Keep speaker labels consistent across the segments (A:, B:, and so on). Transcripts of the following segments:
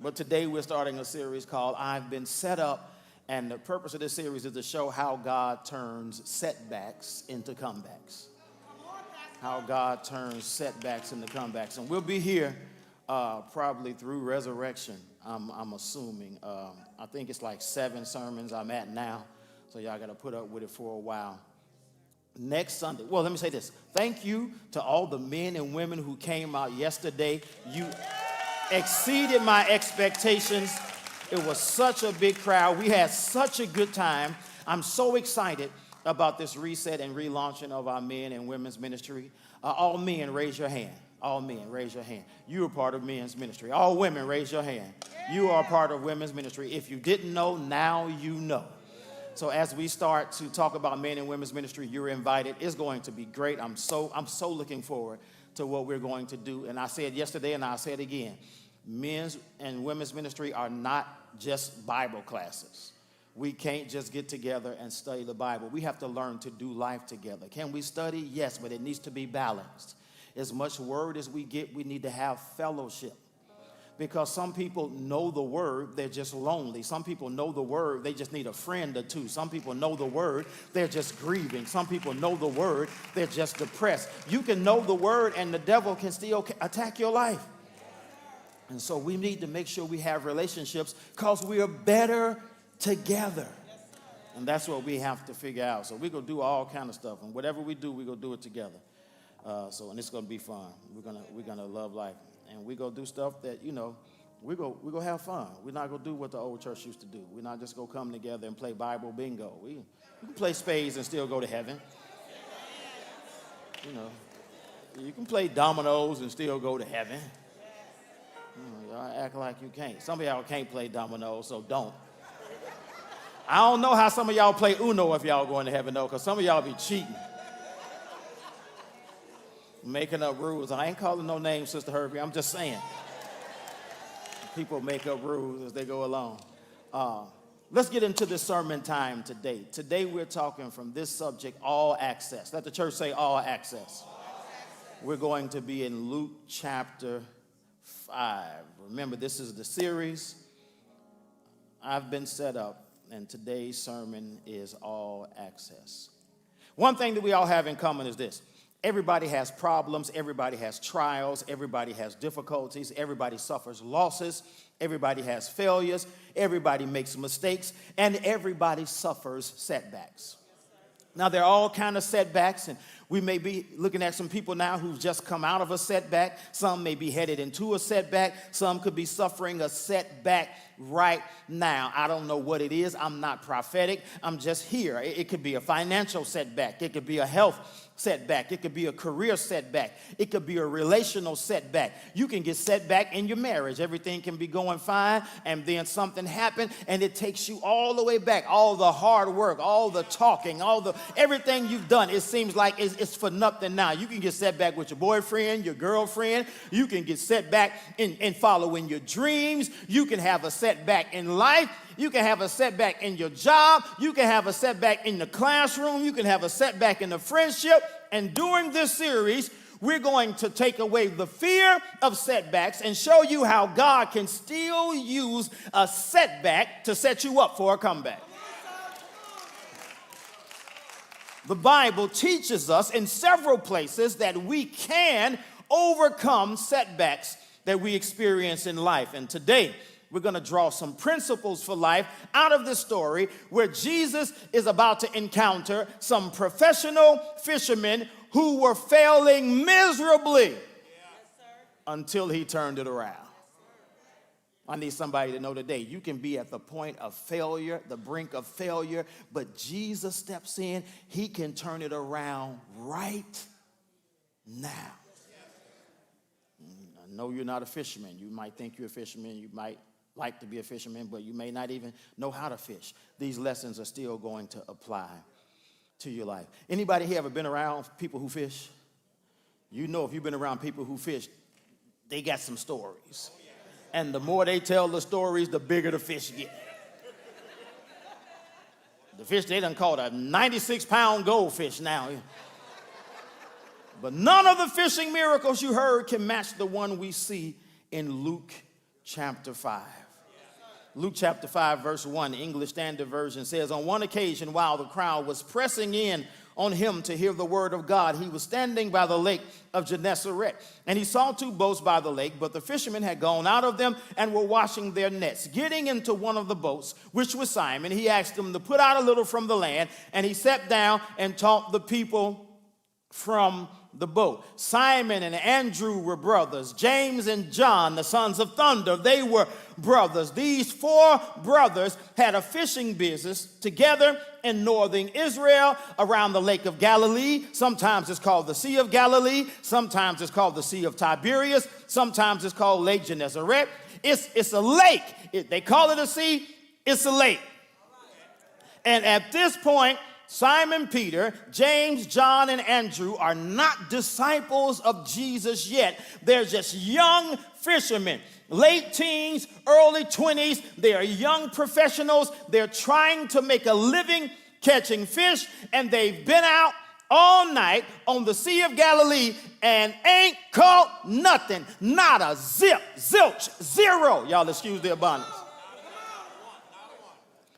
A: But today we're starting a series called I've Been Set Up, and the purpose of this series is to show how God turns setbacks into comebacks. How God turns setbacks into comebacks. And we'll be here probably through resurrection, I'm assuming. I think it's like 7 sermons I'm at now, so y'all got to put up with it for a while. Next Sunday, well, let me say this. Thank you to all the men and women who came out yesterday. You exceeded my expectations. It was such a big crowd. We had such a good time. I'm so excited about this reset and relaunching of our men and women's ministry. All men, raise your hand. All men, raise your hand. You are part of men's ministry. All women, raise your hand. You are part of women's ministry. If you didn't know, now you know. So as we start to talk about men and women's ministry, you're invited. It's going to be great. I'm so looking forward to what we're going to do. And I said yesterday, and I'll say it again, men's and women's ministry are not just Bible classes. We can't just get together and study the Bible. We have to learn to do life together. Can we study? Yes, but it needs to be balanced. As much word as we get, we need to have fellowship. Because some people know the word, they're just lonely. Some people know the word, they just need a friend or two. Some people know the word, they're just grieving. Some people know the word, they're just depressed. You can know the word and the devil can still attack your life. And so we need to make sure we have relationships because we are better together. And that's what we have to figure out. So we're going to do all kind of stuff. And whatever we do, we're going to do it together. And it's going to be fun. We're gonna love life. And we're going to do stuff that, we're going to have fun. We're not going to do what the old church used to do. We're not just going to come together and play Bible bingo. We can play spades and still go to heaven. You can play dominoes and still go to heaven. Y'all act like you can't. Some of y'all can't play dominoes, so don't. I don't know how some of y'all play Uno if y'all going to heaven, though, because some of y'all be cheating. Making up rules. I ain't calling no names, Sister Herbie. I'm just saying. People make up rules as they go along. Let's get into this sermon time today. Today we're talking from this subject, all access. Let the church say all access. We're going to be in Luke chapter 5. Remember, this is the series. I've been set up, and today's sermon is all access. One thing that we all have in common is this. Everybody has problems, everybody has trials, everybody has difficulties, everybody suffers losses, everybody has failures, everybody makes mistakes, and everybody suffers setbacks. Now, there are all kinds of setbacks, and we may be looking at some people now who've just come out of a setback. Some may be headed into a setback. Some could be suffering a setback right now. I don't know what it is. I'm not prophetic. I'm just here. It could be a financial setback. It could be a health setback. It could be a career setback. It could be a relational setback. You can get setback in your marriage. Everything can be going fine, and then something happened, and it takes you all the way back. All the hard work, all the talking, everything you've done, it seems like it's for nothing now. You can get setback with your boyfriend, your girlfriend. You can get setback in following your dreams. You can have a setback in life. You can have a setback in your job. You can have a setback in the classroom. You can have a setback in the friendship. And during this series, we're going to take away the fear of setbacks and show you how God can still use a setback to set you up for a comeback. The Bible teaches us in several places that we can overcome setbacks that we experience in life. And today, we're going to draw some principles for life out of this story where Jesus is about to encounter some professional fishermen who were failing miserably until he turned it around. I need somebody to know today, you can be at the point of failure, the brink of failure, but Jesus steps in. He can turn it around right now. I know you're not a fisherman. You might think you're a fisherman. You might like to be a fisherman, but you may not even know how to fish. These lessons are still going to apply to your life. Anybody here ever been around people who fish? You know, if you've been around people who fish, they got some stories. And the more they tell the stories, the bigger the fish get. The fish they done caught a 96-pound goldfish now. But none of the fishing miracles you heard can match the one we see in Luke chapter 5. Luke chapter 5, verse 1, English Standard Version says, on one occasion, while the crowd was pressing in on him to hear the word of God, he was standing by the lake of Gennesaret. And he saw two boats by the lake, but the fishermen had gone out of them and were washing their nets. Getting into one of the boats, which was Simon, he asked him to put out a little from the land, and he sat down and taught the people from the boat. Simon and Andrew were brothers. James and John, the sons of thunder, they were brothers. These four brothers had a fishing business together in northern Israel around the Lake of Galilee. Sometimes it's called the Sea of Galilee. Sometimes it's called the Sea of Tiberias. Sometimes it's called Lake Gennesaret. It's a lake. They call it a sea. It's a lake. And at this point, Simon Peter, James, John, and Andrew are not disciples of Jesus yet. They're just young fishermen, late teens, early 20s. They are young professionals. They're trying to make a living catching fish, and they've been out all night on the Sea of Galilee and ain't caught nothing. Not a zip, zilch, zero. Y'all excuse the abundance.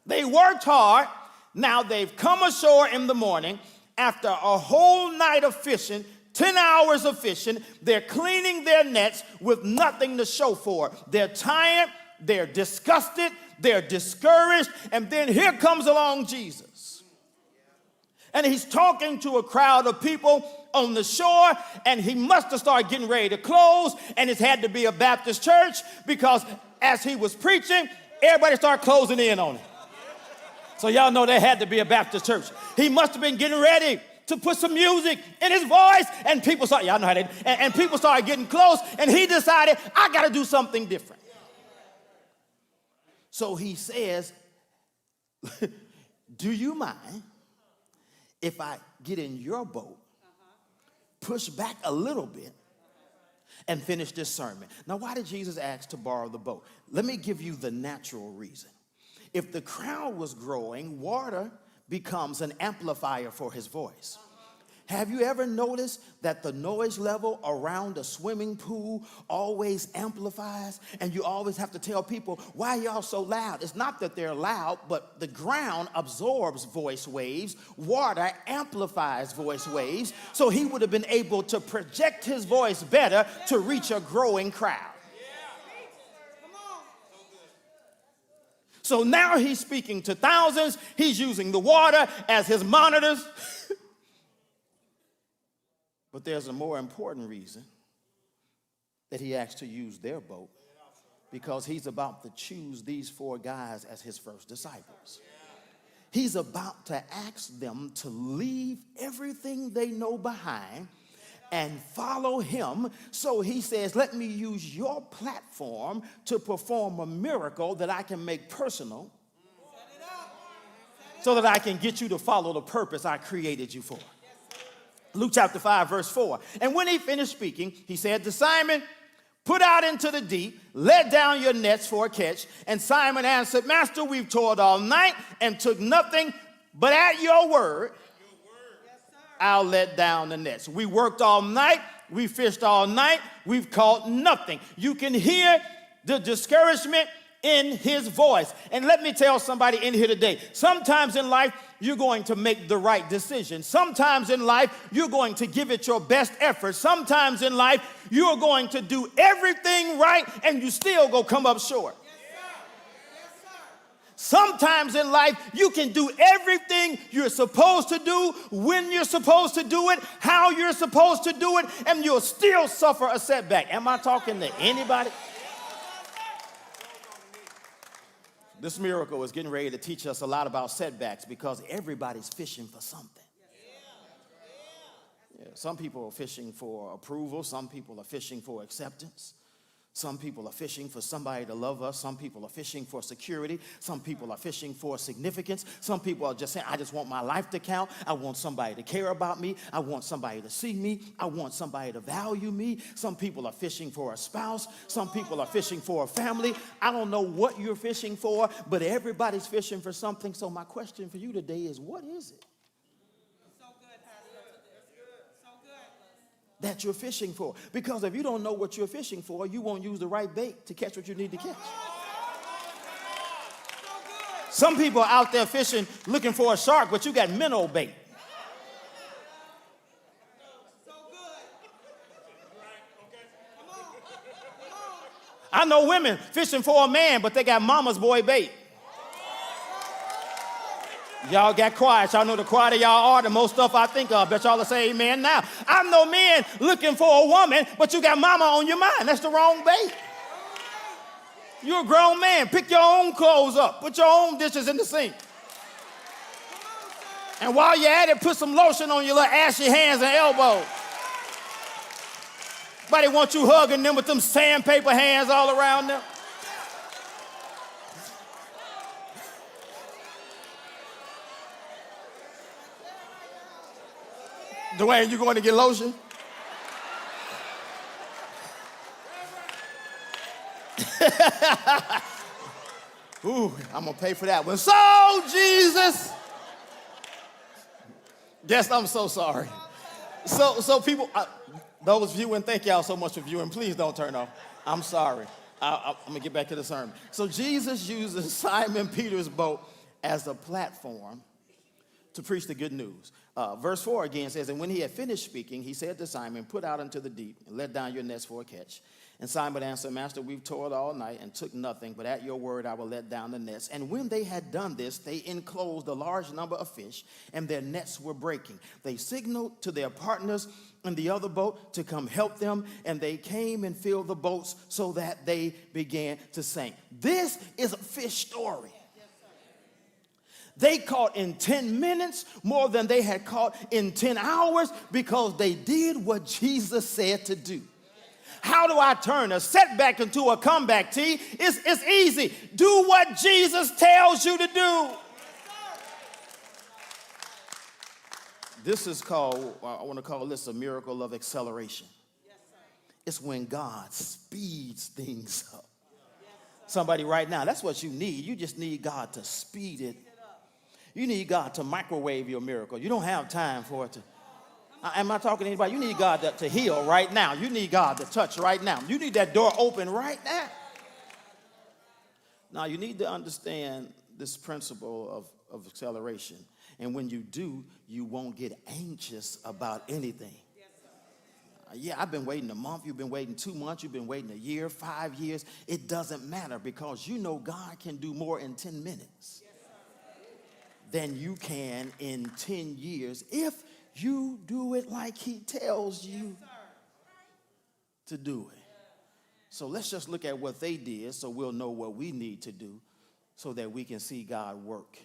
A: They worked hard. Now they've come ashore in the morning after a whole night of fishing, 10 hours of fishing. They're cleaning their nets with nothing to show for it. They're tired, they're disgusted, they're discouraged, and then here comes along Jesus. And he's talking to a crowd of people on the shore, and he must have started getting ready to close, and it's had to be a Baptist church because as he was preaching, everybody started closing in on him. So y'all know there had to be a Baptist church. He must have been getting ready to put some music in his voice, and people started, y'all know how they, and people started getting close, and he decided, I got to do something different. So he says, do you mind if I get in your boat, push back a little bit, and finish this sermon? Now, why did Jesus ask to borrow the boat? Let me give you the natural reason. If the crowd was growing, water becomes an amplifier for his voice. Have you ever noticed that the noise level around a swimming pool always amplifies? And you always have to tell people, why are y'all so loud? It's not that they're loud, but the ground absorbs voice waves. Water amplifies voice waves. So he would have been able to project his voice better to reach a growing crowd. So now he's speaking to thousands. He's using the water as his monitors. But there's a more important reason that he asked to use their boat, because he's about to choose these four guys as his first disciples. He's about to ask them to leave everything they know behind and follow him. So he says, let me use your platform to perform a miracle that I can make personal so that I can get you to follow the purpose I created you for. Luke chapter 5, verse 4. And when he finished speaking, he said to Simon, put out into the deep, let down your nets for a catch. And Simon answered, Master, we've toiled all night and took nothing, but at your word, I'll let down the nets. We worked all night. We fished all night. We've caught nothing. You can hear the discouragement in his voice. And let me tell somebody in here today, sometimes in life, you're going to make the right decision. Sometimes in life, you're going to give it your best effort. Sometimes in life, you're going to do everything right and you still go come up short. Sometimes in life, you can do everything you're supposed to do, when you're supposed to do it, how you're supposed to do it, and you'll still suffer a setback. Am I talking to anybody? This miracle is getting ready to teach us a lot about setbacks, because everybody's fishing for something. Yeah, some people are fishing for approval. Some people are fishing for acceptance. Some people are fishing for somebody to love us. Some people are fishing for security. Some people are fishing for significance. Some people are just saying, I just want my life to count. I want somebody to care about me. I want somebody to see me. I want somebody to value me. Some people are fishing for a spouse. Some people are fishing for a family. I don't know what you're fishing for, but everybody's fishing for something. So my question for you today is, what is it? that you're fishing for. Because if you don't know what you're fishing for, you won't use the right bait to catch what you need to catch. Some people are out there fishing looking for a shark, but you got minnow bait. I know women fishing for a man, but they got mama's boy bait. Y'all got quiet. Y'all know the quieter y'all are, the most stuff I think of. Bet y'all will say amen now. I know men looking for a woman, but you got mama on your mind. That's the wrong bait. You're a grown man. Pick your own clothes up. Put your own dishes in the sink. And while you're at it, put some lotion on your little ashy hands and elbows. Nobody wants you hugging them with them sandpaper hands all around them. Dwayne, you going to get lotion? Ooh, I'm going to pay for that one. So, Jesus. Yes, I'm so sorry. So people, those viewing, thank y'all so much for viewing. Please don't turn off. I'm sorry. I'm going to get back to the sermon. So Jesus uses Simon Peter's boat as a platform to preach the good news. Verse 4 again says, and when he had finished speaking, he said to Simon, put out into the deep and let down your nets for a catch. And Simon answered, Master, we've toiled all night and took nothing, but at your word I will let down the nets. And when they had done this, they enclosed a large number of fish, and their nets were breaking. They signaled to their partners in the other boat to come help them, and they came and filled the boats so that they began to sink. This is a fish story. They caught in 10 minutes more than they had caught in 10 hours because they did what Jesus said to do. How do I turn a setback into a comeback, T? It's easy. Do what Jesus tells you to do. This is called, I want to call this a miracle of acceleration. It's when God speeds things up. Somebody right now, that's what you need. You just need God to speed it. You need God to microwave your miracle. You don't have time for it to. Am I talking to anybody? You need God to heal right now. You need God to touch right now. You need that door open right now. Now, you need to understand this principle of acceleration. And when you do, you won't get anxious about anything. Yeah, I've been waiting a month. You've been waiting 2 months. You've been waiting a year, 5 years. It doesn't matter because you know God can do more in 10 minutes than you can in 10 years if you do it like he tells you to do it. So let's just look at what they did so we'll know what we need to do so that we can see God work.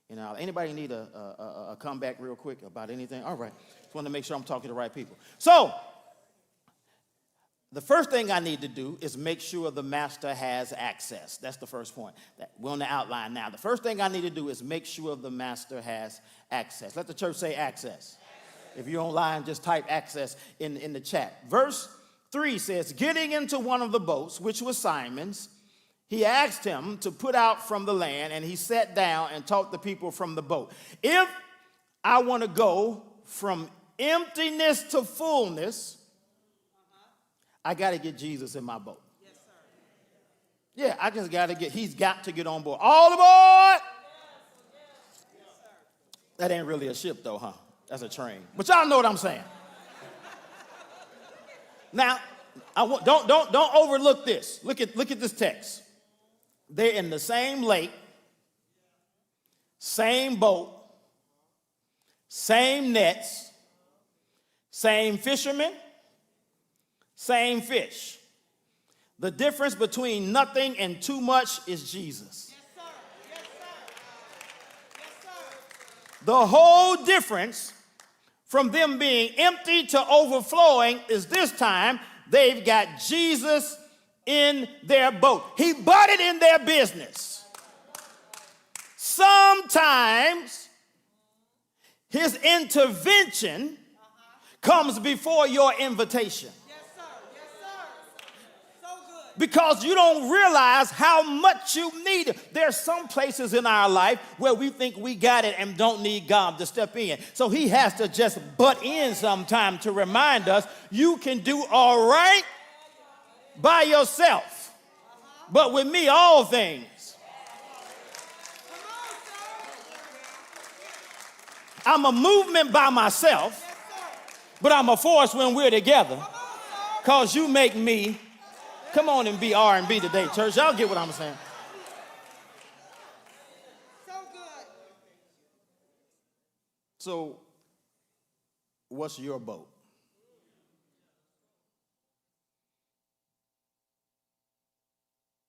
A: You know, anybody need a comeback real quick about anything? All right. Just want to make sure I'm talking to the right people. So the first thing I need to do is make sure the master has access. That's the first point. We're on the outline now. The first thing I need to do is make sure the master has access. Let the church say access. If you're online, just type access in the chat. Verse 3 says, getting into one of the boats, which was Simon's, he asked him to put out from the land, and he sat down and taught the people from the boat. If I want to go from emptiness to fullness, I got to get Jesus in my boat. Yes, sir. Yeah, I just got to he's got to get on board. All aboard! Yes, sir. That ain't really a ship though, huh? That's a train. But y'all know what I'm saying. Now, don't overlook this. Look at this text. They're in the same lake, same boat, same nets, same fishermen, same fish. The difference between nothing and too much is Jesus. Yes, sir. Yes, sir. Yes, sir. The whole difference from them being empty to overflowing is this time they've got Jesus in their boat. He butted in their business. Sometimes his intervention comes before your invitation. Yes, sir. Yes, sir. So good. Because you don't realize how much you need it. There's some places in our life where we think we got it and don't need God to step in. So he has to just butt in sometime to remind us you can do all right by yourself. But with me, all things. I'm a movement by myself, but I'm a force when we're together. Because you make me. Come on and be R&B today, church. Y'all get what I'm saying.
B: So good.
A: So, what's your boat?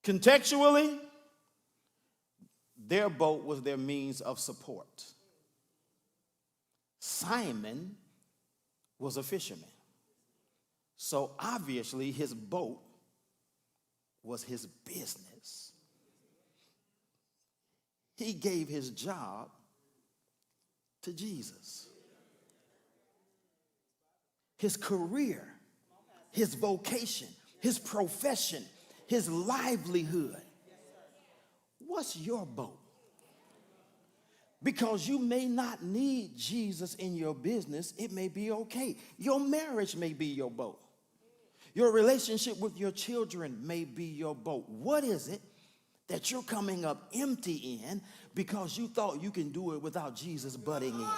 A: Contextually, their boat was their means of support. Simon was a fisherman. So obviously his boat was his business. He gave his job to Jesus. His career, his vocation, his profession, his livelihood. What's your boat? Because you may not need Jesus in your business. It may be okay. Your marriage may be your boat. Your relationship with your children may be your boat. What is it that you're coming up empty in because you thought you can do it without Jesus butting in?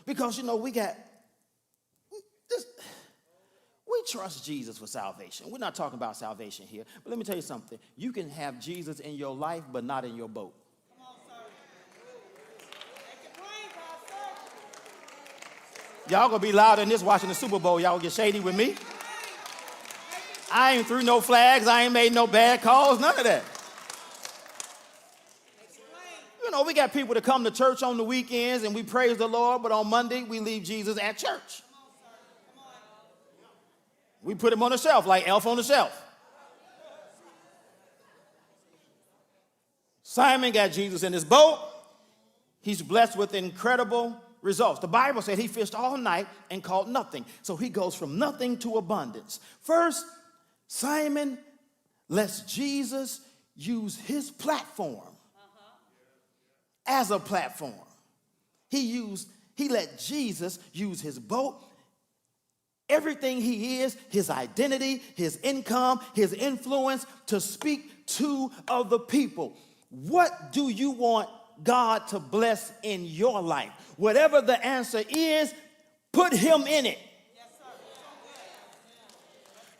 A: Because, you know, we trust Jesus for salvation. We're not talking about salvation here. But let me tell you something. You can have Jesus in your life, but not in your boat. Y'all gonna be louder than this watching the Super Bowl. Y'all get shady with me. I ain't threw no flags. I ain't made no bad calls. None of that. You know, we got people that come to church on the weekends and we praise the Lord, but on Monday we leave Jesus at church. We put him on the shelf like Elf on the Shelf. Simon got Jesus in his boat. He's blessed with incredible results. The Bible said he fished all night and caught nothing. So he goes from nothing to abundance. First, Simon lets Jesus use his platform as a platform. He let Jesus use his boat, everything he is, his identity, his income, his influence to speak to other people. What do you want God to bless in your life? Whatever the answer is, put him in it.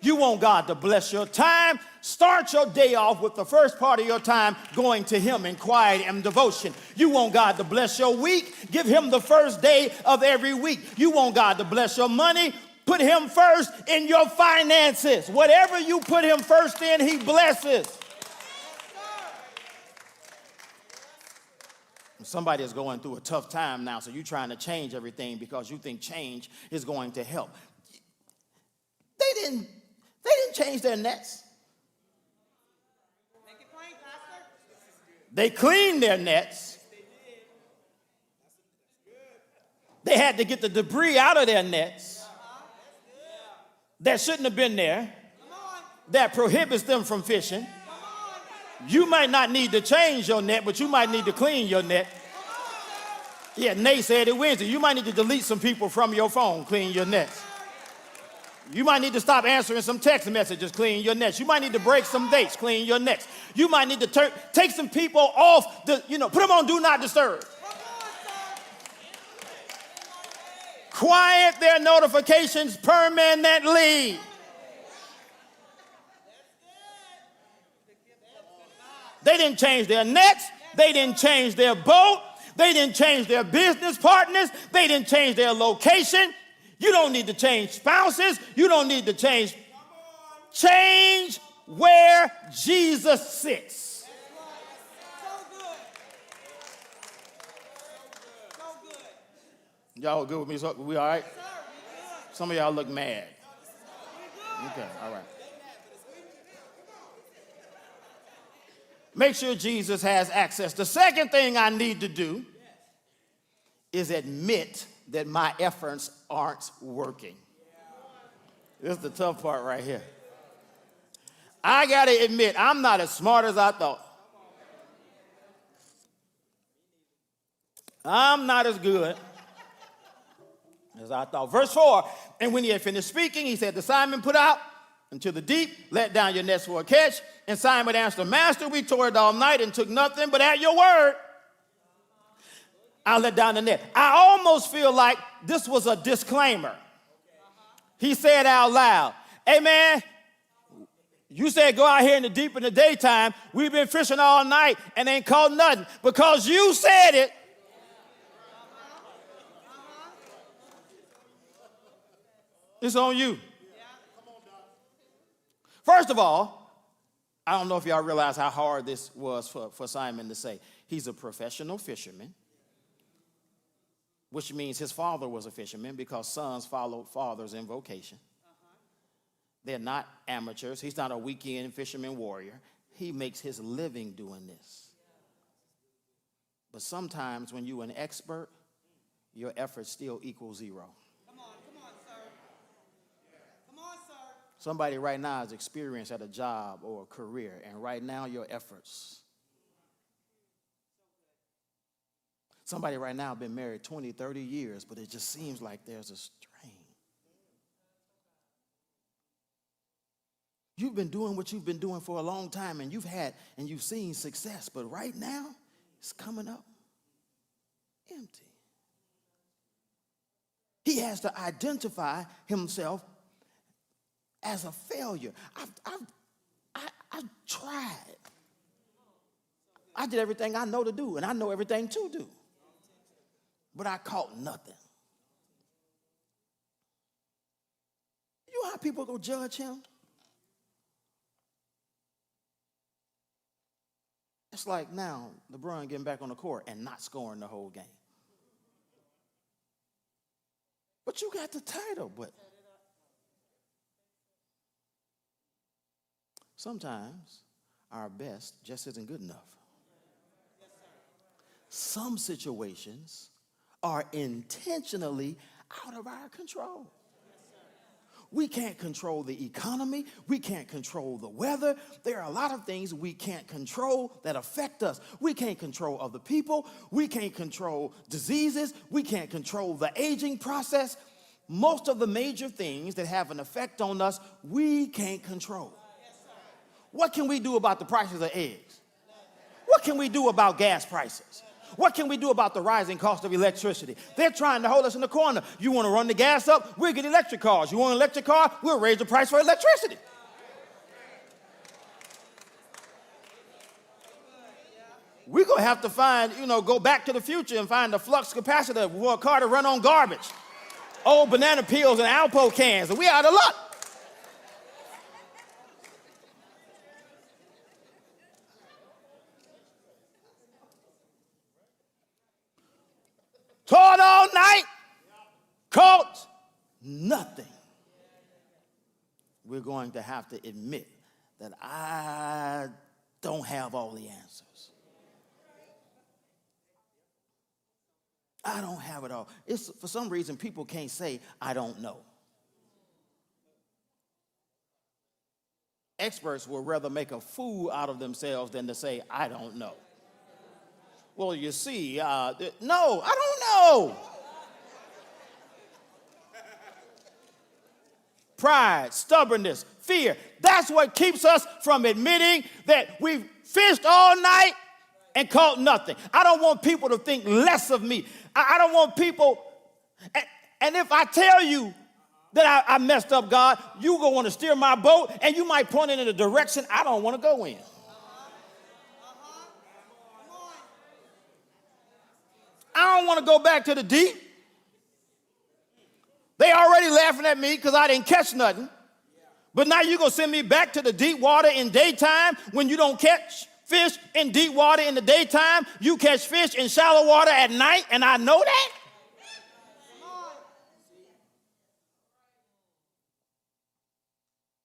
A: You want God to bless your time? Start your day off with the first part of your time going to him in quiet and devotion. You want God to bless your week? Give him the first day of every week. You want God to bless your money? Put him first in your finances. Whatever you put him first in, he blesses. Somebody is going through a tough time now, so you're trying to change everything because you think change is going to help. They didn't change their nets.
B: Make it plain, Pastor.
A: They cleaned their nets. They had to get the debris out of their nets that shouldn't have been there, that prohibits them from fishing. You might not need to change your net, but you might need to clean your net. Yeah, Nate said it Wednesday. You might need to delete some people from your phone, clean your nets. You might need to stop answering some text messages, clean your nets. You might need to break some dates, clean your nets. You might need to take some people off, put them on Do Not Disturb. Quiet their notifications permanently. They didn't change their nets. They didn't change their boat. They didn't change their business partners. They didn't change their location. You don't need to change spouses. You don't need to change. Change where Jesus sits. Y'all good with me? So we all right? Some of y'all look mad. Okay, all right. Make sure Jesus has access. The second thing I need to do is admit that my efforts aren't working. This is the tough part right here. I got to admit, I'm not as smart as I thought. I'm not as good as I thought. Verse 4, and when he had finished speaking, he said to Simon, put out into the deep, let down your nets for a catch. And Simon answered, Master, we toiled all night and took nothing, but at your word, I'll let down the net. I almost feel like this was a disclaimer. He said out loud, hey man, you said go out here in the deep in the daytime. We've been fishing all night and ain't caught nothing. Because you said it, it's on you. First of all, I don't know if y'all realize how hard this was for Simon to say. He's a professional fisherman, which means his father was a fisherman because sons follow fathers in vocation. They're not amateurs. He's not a weekend fisherman warrior. He makes his living doing this. But sometimes when you're an expert, your effort still equals zero.
B: Come on, sir. Come on, sir.
A: Somebody right now has experience at a job or a career, and right now your efforts. Somebody right now been married 20, 30 years, but it just seems like there's a strain. You've been doing what you've been doing for a long time, and you've seen success, but right now it's coming up empty. He has to identify himself as a failure. I've tried. I did everything I know to do, and I know everything to do. But I caught nothing. You know how people go judge him? It's like now LeBron getting back on the court and not scoring the whole game. But you got the title, but sometimes our best just isn't good enough. Some situations are intentionally out of our control. We can't control the economy. We can't control the weather. There are a lot of things we can't control that affect us. We can't control other people. We can't control diseases. We can't control the aging process. Most of the major things that have an effect on us, we can't control. What can we do about the prices of eggs? What can we do about gas prices? What can we do about the rising cost of electricity? They're trying to hold us in the corner. You want to run the gas up? We'll get electric cars. You want an electric car? We'll raise the price for electricity. We're going to have to go back to the future and find the flux capacitor for a car to run on garbage. Old banana peels and Alpo cans, and we out of luck. Toiled all night, caught nothing. We're going to have to admit that I don't have all the answers. I don't have it all. It's for some reason people can't say, I don't know. Experts will rather make a fool out of themselves than to say, I don't know. Well, you see, no, I don't know. Pride, stubbornness, fear. That's what keeps us from admitting that we've fished all night and caught nothing. I don't want people to think less of me. I don't want people, and if I tell you that I messed up, God, you're going to want to steer my boat, and you might point it in a direction I don't want to go in. I don't want to go back to the deep. They already laughing at me because I didn't catch nothing. But now you're going to send me back to the deep water in daytime when you don't catch fish in deep water in the daytime. You catch fish in shallow water at night, and I know that.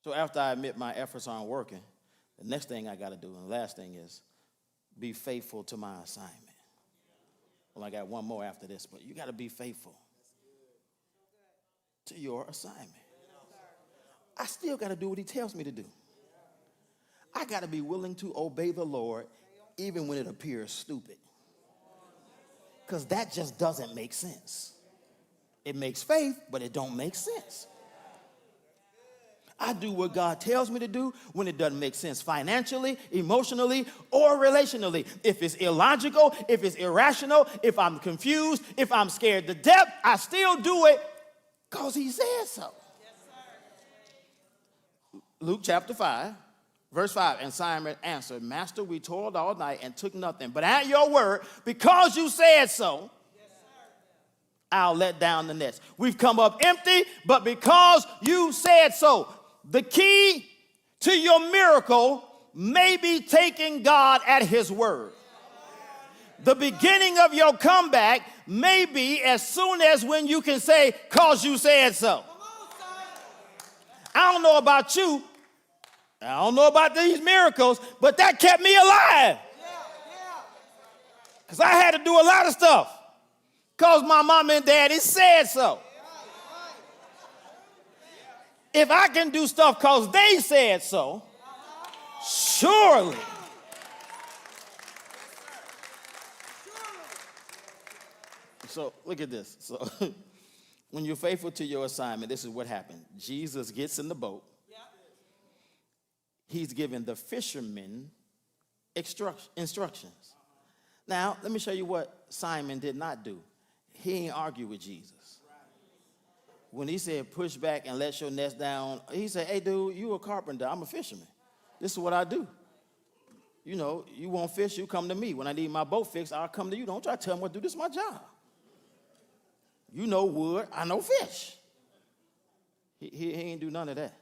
A: So after I admit my efforts aren't working, the next thing I got to do, and the last thing is be faithful to my assignment. Well, I got one more after this, but you got to be faithful to your assignment. I still got to do what he tells me to do. I got to be willing to obey the Lord even when it appears stupid. Because that just doesn't make sense. It makes faith, but it don't make sense. I do what God tells me to do when it doesn't make sense financially, emotionally, or relationally. If it's illogical, if it's irrational, if I'm confused, if I'm scared to death, I still do it because he said so. Luke chapter 5, verse 5, and Simon answered, Master, we toiled all night and took nothing, but at your word, because you said so, I'll let down the nets. We've come up empty, but because you said so. The key to your miracle may be taking God at his word. The beginning of your comeback may be as soon as when you can say, cause you said so. I don't know about you. I don't know about these miracles, but that kept me alive. Because I had to do a lot of stuff because my mom and daddy said so. If I can do stuff because they said so, surely. So look at this. So when you're faithful to your assignment, this is what happened. Jesus gets in the boat. He's given the fishermen instructions. Now, let me show you what Simon did not do. He ain't argue with Jesus. When he said, push back and let your nets down, he said, hey, dude, you a carpenter. I'm a fisherman. This is what I do. You know, you want fish, you come to me. When I need my boat fixed, I'll come to you. Don't try to tell me what to do. This is my job. You know wood, I know fish. He ain't do none of that.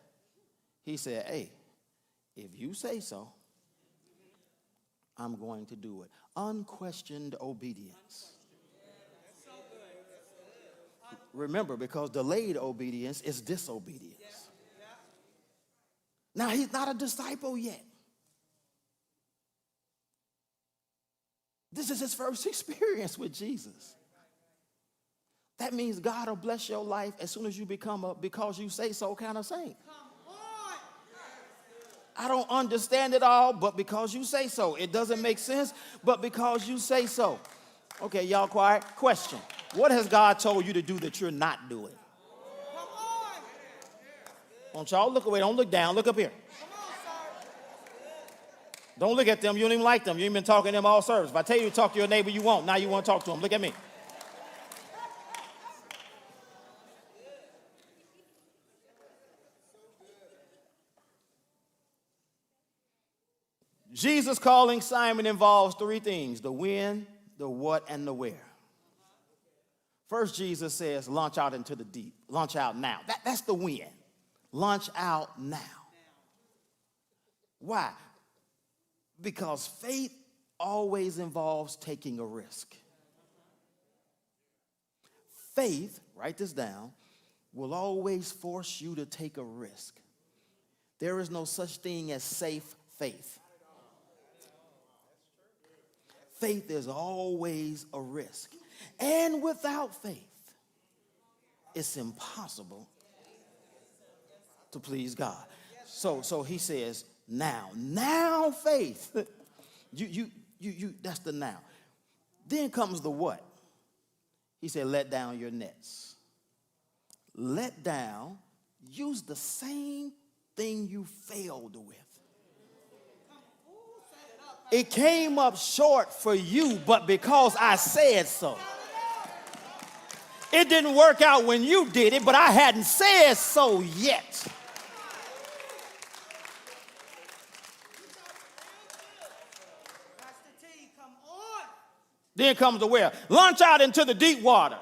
A: He said, hey, if you say so, I'm going to do it. Unquestioned obedience. Remember, because delayed obedience is disobedience. Now, he's not a disciple yet. This is his first experience with Jesus. That means God will bless your life as soon as you become a because you say so kind of saint. I don't understand it all, but because you say so. It doesn't make sense, but because you say so. Okay, y'all quiet. Question. What has God told you to do that you're not doing?
B: Come on.
A: Don't y'all look away. Don't look down. Look up here. Don't look at them. You don't even like them. You ain't been talking to them all service. If I tell you to talk to your neighbor, you won't. Now you want to talk to them. Look at me. Jesus calling Simon involves three things: the when, the what, and the where. First, Jesus says, launch out into the deep. Launch out now. That's the when. Launch out now. Why? Because faith always involves taking a risk. Faith, write this down, will always force you to take a risk. There is no such thing as safe faith. Faith is always a risk. And without faith, it's impossible to please God. So he says, now faith. You that's the now. Then comes the what. He said, let down your nets. Let down, use the same thing you failed with. It came up short for you, but because I said so. It didn't work out when you did it, but I hadn't said so yet. Then comes the where. Launch out into the deep water.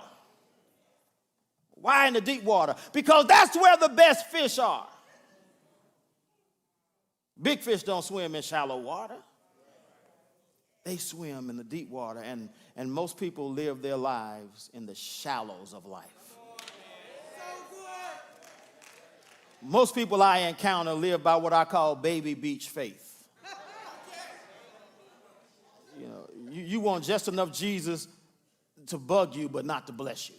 A: Why in the deep water? Because that's where the best fish are. Big fish don't swim in shallow water. They swim in the deep water, and most people live their lives in the shallows of life. Most people I encounter live by what I call baby beach faith. You know, you want just enough Jesus to bug you, but not to bless you.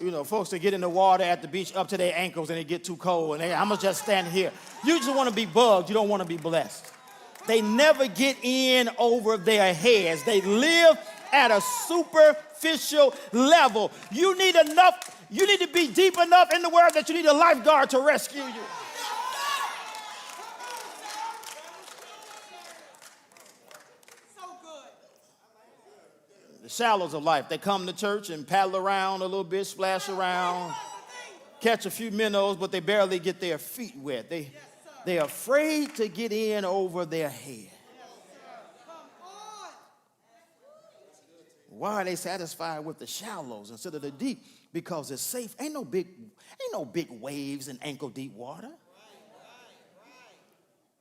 A: You know, folks that get in the water at the beach up to their ankles and it get too cold and I'm going to just stand here. You just want to be bugged. You don't want to be blessed. They never get in over their heads. They live at a superficial level. You need to be deep enough in the word that you need a lifeguard to rescue you. The shallows of life. They come to church and paddle around a little bit, splash around, catch a few minnows, but they barely get their feet wet. They're afraid to get in over their head. Why are they satisfied with the shallows instead of the deep? Because it's safe. Ain't no big waves in ankle deep water.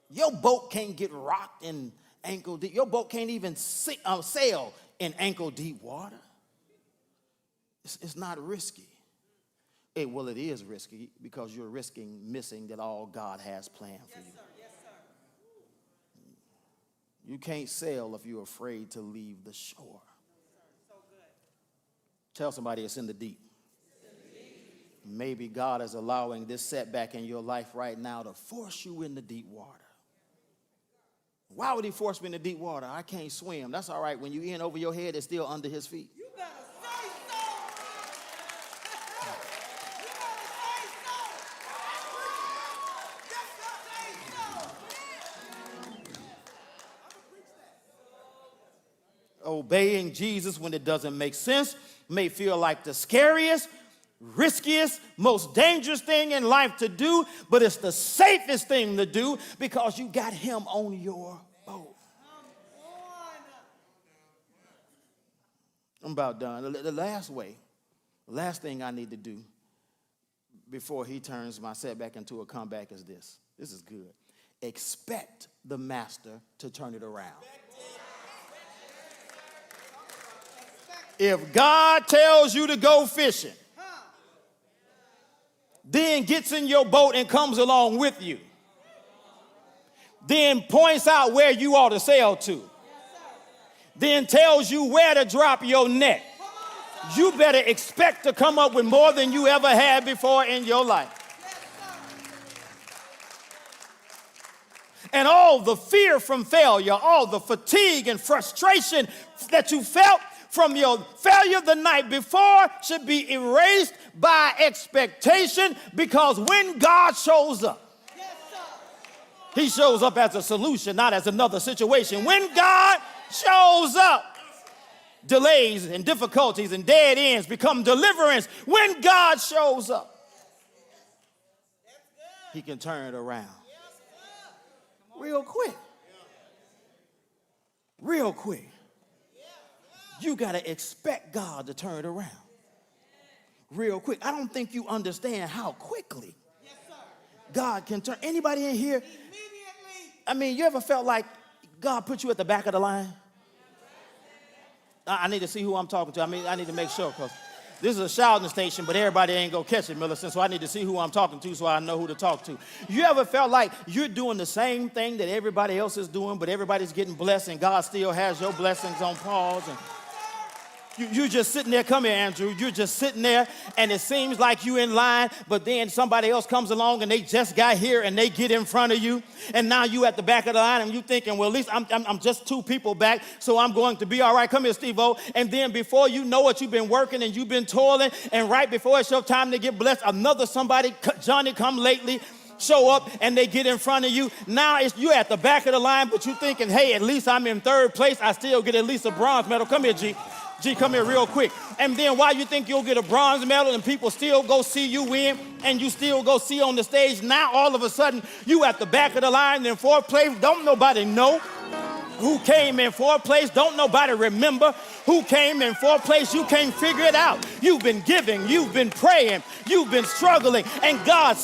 A: Your boat can't get rocked in ankle deep. Your boat can't even sail in ankle deep water. It's not risky. It is risky because you're risking missing that all God has planned for you.
B: Yes, sir.
A: You can't sail if you're afraid to leave the shore.
B: So good.
A: Tell somebody it's in the deep. Maybe God is allowing this setback in your life right now to force you in the deep water. Why would he force me in the deep water? I can't swim. That's all right. When you in over your head, it's still under his feet.
B: You better say so. You better say so.
A: Obeying Jesus when it doesn't make sense may feel like the scariest, riskiest, most dangerous thing in life to do, but it's the safest thing to do because you got him on your boat. I'm about done. The last thing I need to do before he turns my setback into a comeback is this. This is good. Expect the master to turn it around. If God tells you to go fishing, then gets in your boat and comes along with you, then points out where you ought to sail to, then tells you where to drop your net, you better expect to come up with more than you ever had before in your life. And all the fear from failure, all the fatigue and frustration that you felt from your failure the night before should be erased by expectation, because when God shows up, he shows up as a solution, not as another situation. When God shows up, delays and difficulties and dead ends become deliverance. When God shows up, he can turn it around real quick. Real quick. You got to expect God to turn it around real quick. I don't think you understand how quickly God can turn. Anybody in here? I mean, you ever felt like God put you at the back of the line? I need to see who I'm talking to. I need to make sure, because this is a shouting station, but everybody ain't going to catch it, Millicent, so I need to see who I'm talking to so I know who to talk to. You ever felt like you're doing the same thing that everybody else is doing, but everybody's getting blessed and God still has your blessings on pause? And you're just sitting there. Come here, Andrew. You're just sitting there, and it seems like you in line, but then somebody else comes along, and they just got here, and they get in front of you, and now you at the back of the line, and you thinking, well, at least I'm just two people back, so I'm going to be all right. Come here, Steve-O. And then before you know it, you've been working, and you've been toiling, and right before it's your time to get blessed, another somebody, Johnny come lately, show up, and they get in front of you. Now you're at the back of the line, but you're thinking, hey, at least I'm in third place. I still get at least a bronze medal. Come here, G. G, come here real quick. And then while you think you'll get a bronze medal and people still go see you win and you still go see on the stage, now all of a sudden you at the back of the line in fourth place. Don't nobody know who came in fourth place. Don't nobody remember who came in fourth place. You can't figure it out. You've been giving. You've been praying. You've been struggling. And God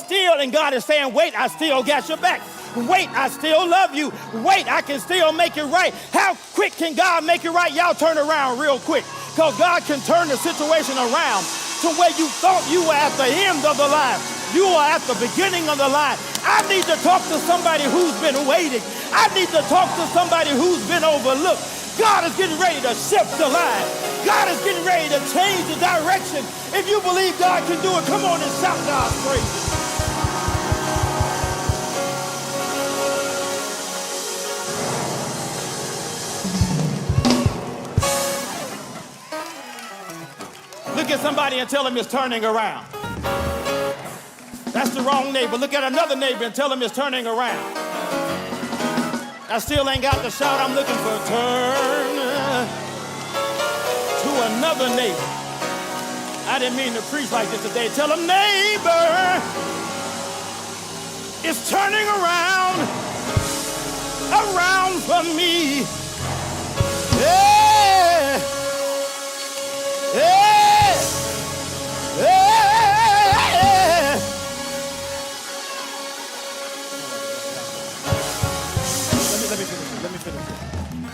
A: is saying, wait, I still got your back. Wait, I still love you. Wait, I can still make it right. How quick can God make it right? Y'all turn around real quick, because God can turn the situation around to where you thought you were at the end of the line. You are at the beginning of the line. I need to talk to somebody who's been waiting. I need to talk to somebody who's been overlooked. God is getting ready to shift the line. God is getting ready to change the direction. If you believe God can do it, come on and shout God's praise. Look at somebody and tell him it's turning around. That's the wrong neighbor. Look at another neighbor and tell him it's turning around. I still ain't got the shout I'm looking for. Turn to another neighbor. I didn't mean to preach like this today. Tell him, neighbor, it's turning around for me. Yeah. Yeah. Yeah. Let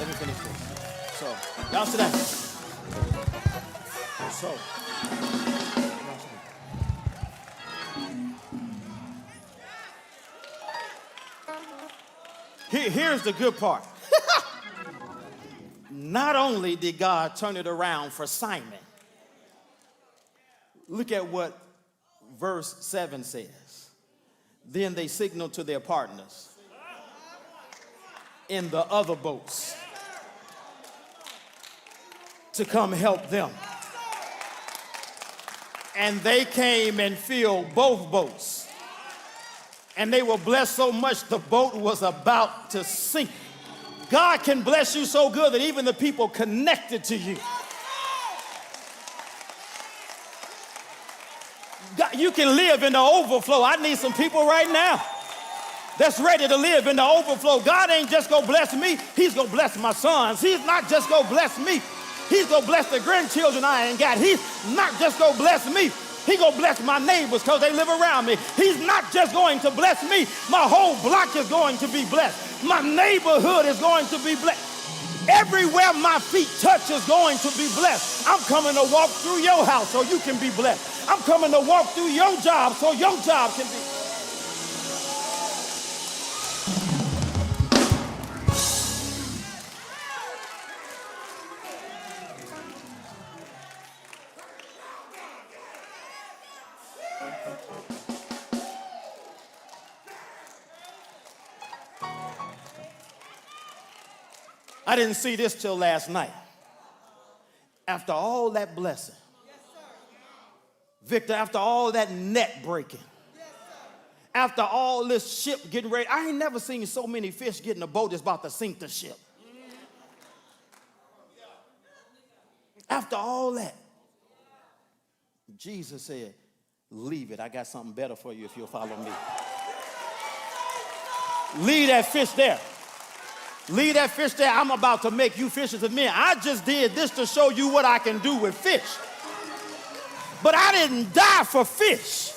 A: me finish this. So, y'all sit down. So, here's the good part. Not only did God turn it around for Simon, look at what verse 7 says. Then they signaled to their partners in the other boats to come help them. And they came and filled both boats. And they were blessed so much the boat was about to sink. God can bless you so good that even the people connected to you, God, you can live in the overflow. I need some people right now that's ready to live in the overflow. God ain't just gonna bless me, he's gonna bless my sons. He's not just gonna bless me, he's gonna bless the grandchildren I ain't got. He's not just gonna bless me, he's gonna bless my neighbors because they live around me. He's not just going to bless me, my whole block is going to be blessed. My neighborhood is going to be blessed. Everywhere my feet touch is going to be blessed. I'm coming to walk through your house so you can be blessed. I'm coming to walk through your job so your job can be. I didn't see this till last night. After all that blessing, Victor, after all that net breaking, after all this ship getting ready, I ain't never seen so many fish get in a boat that's about to sink the ship. After all that, Jesus said, leave it. I got something better for you if you'll follow me. Leave that fish there. Leave that fish there. I'm about to make you fishers of men. I just did this to show you what I can do with fish. But I didn't die for fish.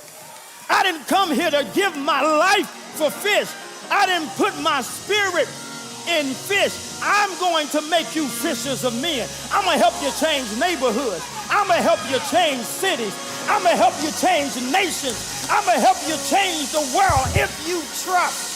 A: I didn't come here to give my life for fish. I didn't put my spirit in fish. I'm going to make you fishers of men. I'm going to help you change neighborhoods. I'm going to help you change cities. I'm going to help you change nations. I'm going to help you change the world if you trust.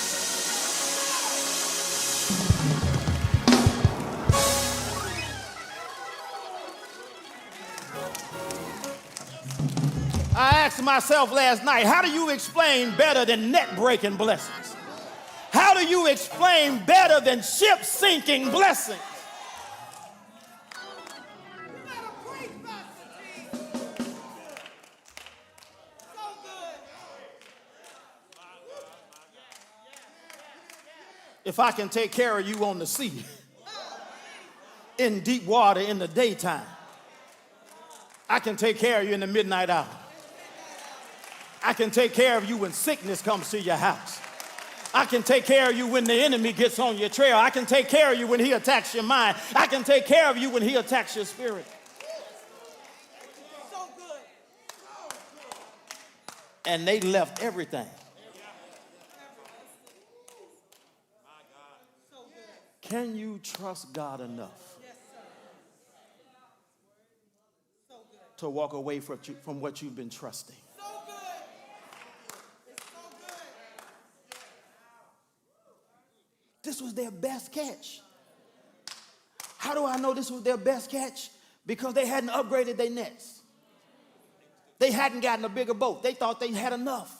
A: I asked myself last night, how do you explain better than net-breaking blessings? How do you explain better than ship-sinking blessings? If I can take care of you on the sea, in deep water in the daytime, I can take care of you in the midnight hour. I can take care of you when sickness comes to your house. I can take care of you when the enemy gets on your trail. I can take care of you when he attacks your mind. I can take care of you when he attacks your spirit.
B: So good.
A: And they left everything.
B: So good.
A: Can you trust God enough
B: Yes, sir. So good.
A: to walk away from what you've been trusting?
B: So good. It's so good.
A: This was their best catch. How do I know this was their best catch? Because they hadn't upgraded their nets. They hadn't gotten a bigger boat. They thought they had enough.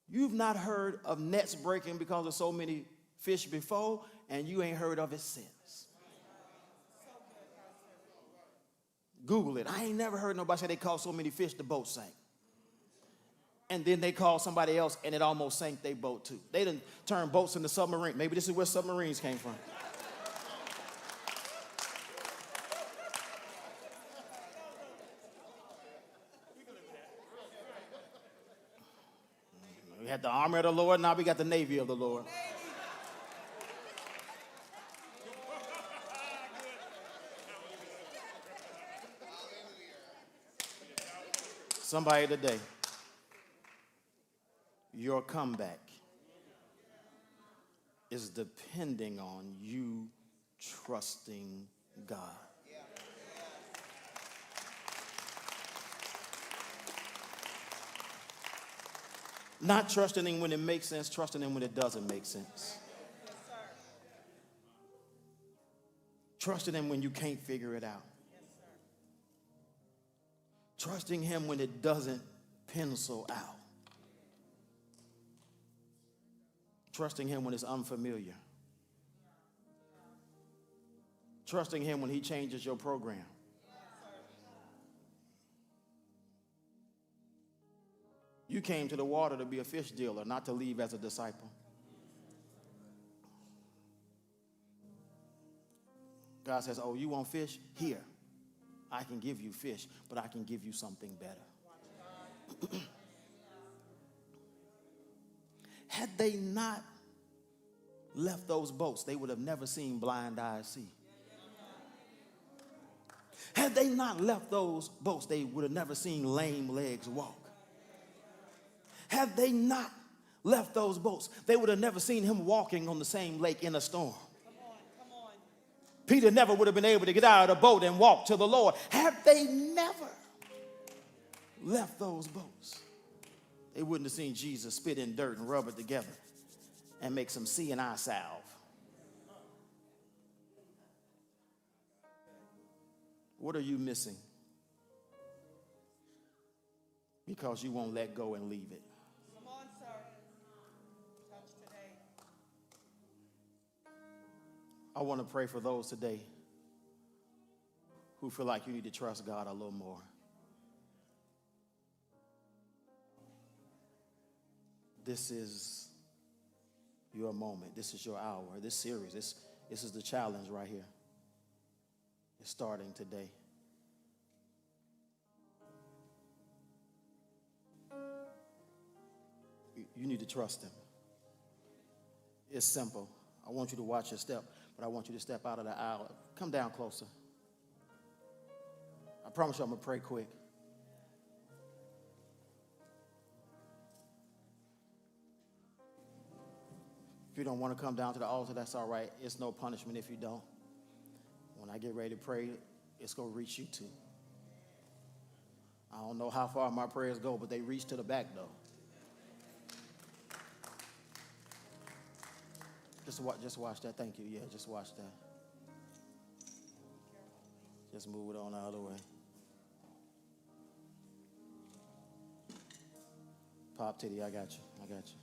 A: You've not heard of nets breaking because of so many fish before, and you ain't heard of it since. Google it. I ain't never heard nobody say they caught so many fish the boat sank. And then they called somebody else and it almost sank their boat too. They done turned boats into submarines. Maybe this is where submarines came from. We had the army of the Lord, now we got the navy of the Lord. Somebody today, your comeback is depending on you trusting God. Not trusting Him when it makes sense, trusting Him when it doesn't make sense. Trusting Him when you can't figure it out. Trusting Him when it doesn't pencil out. Trusting Him when it's unfamiliar. Trusting Him when He changes your program. You came to the water to be a fish dealer, not to leave as a disciple. God says, oh, you want fish? Here. I can give you fish, but I can give you something better. Had they not left those boats, they would have never seen blind eyes see. Had they not left those boats, they would have never seen lame legs walk. Had they not left those boats, they would have never seen him walking on the same lake in a storm. Come on. Peter never would have been able to get out of the boat and walk to the Lord. Had they never left those boats, they wouldn't have seen Jesus spit in dirt and rub it together and make some C&I salve. What are you missing? Because you won't let go and leave it.
B: Come on, sir. Touch today.
A: I want to pray for those today who feel like you need to trust God a little more. This is your moment. This is your hour. This series, this is the challenge right here. It's starting today. You need to trust Him. It's simple. I want you to watch your step, but I want you to step out of the aisle. Come down closer. I promise you I'm going to pray quick. If you don't want to come down to the altar, that's all right. It's no punishment if you don't. When I get ready to pray, it's going to reach you too. I don't know how far my prayers go, but they reach to the back though. Just watch that. Thank you. Yeah, just watch that. Just move it on out of the way. Pop titty, I got you. I got you.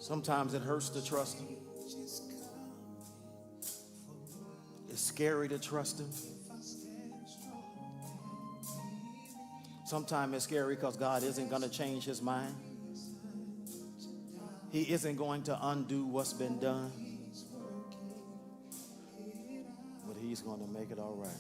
A: Sometimes it hurts to trust Him. It's scary to trust Him. Sometimes it's scary because God isn't going to change His mind. He isn't going to undo what's been done. But He's going to make it all right.